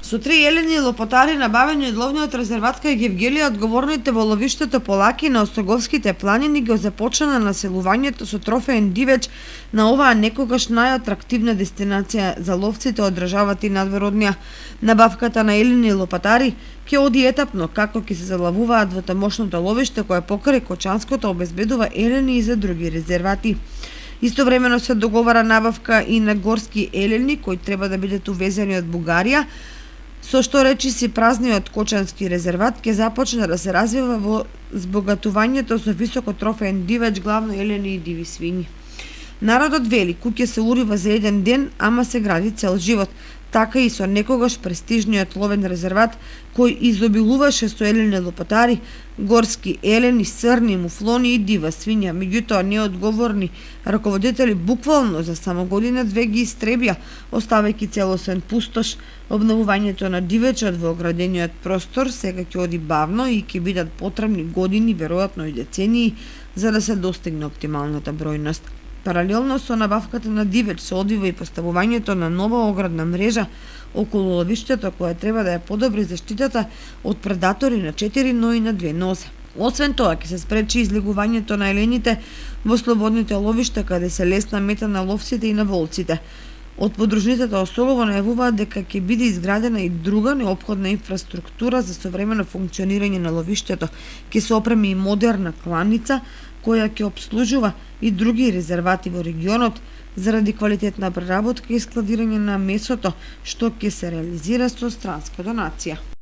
Со 3 елени лопатари набавени од ловниот резерват кај Гевгелија, одговорните во ловиштето Полаки на Осоговските планини го започна населувањето со трофеен дивеч на оваа некогаш најатрактивна дестинација за ловците од државата и надвор од неа. Набавката на елени лопатари ќе оди етапно, како ќе се залавуваат во тамошното ловиште кое покрај Кочанското обезбедува елени и за други резервати. Истовремено се договара набавка и на горски елени кои треба да бидат увезени од Бугарија, со што речи си празниот Кочански резерват ќе започне да се развива во збогатувањето со високо трофеен дивеч, главно елени и диви свињи. Народот вели, куќе се урива за еден ден, ама се гради цел живот. Така и со некогаш престижниот ловен резерват, кој изобилуваше со елени лопатари, горски елени, срни, муфлони и дива свиња. Меѓутоа, неодговорни раководители буквално за само година-две ги истребија, оставајќи целосен пустош. Обновувањето на дивечот во оградениот простор сега ќе оди бавно и ќе бидат потребни години, веројатно и децении, за да се достигне оптималната бројност. Паралелно со набавката на дивеч се одвива и поставувањето на нова оградна мрежа околу ловиштето која треба да ја подобри заштитата од предатори на 4, но и на 2 нозе. Освен тоа, ќе се спречи излегувањето на елените во слободните ловишта каде се лесна мета на ловците и на волците. Од подружницата Осогово најавуваат дека ќе биде изградена и друга неопходна инфраструктура за современо функционирање на ловиштето. Ќе се опреми и модерна кланица која ќе обслужува и други резервати во регионот заради квалитетна преработка и складирање на месото, што ќе се реализира со странска донација.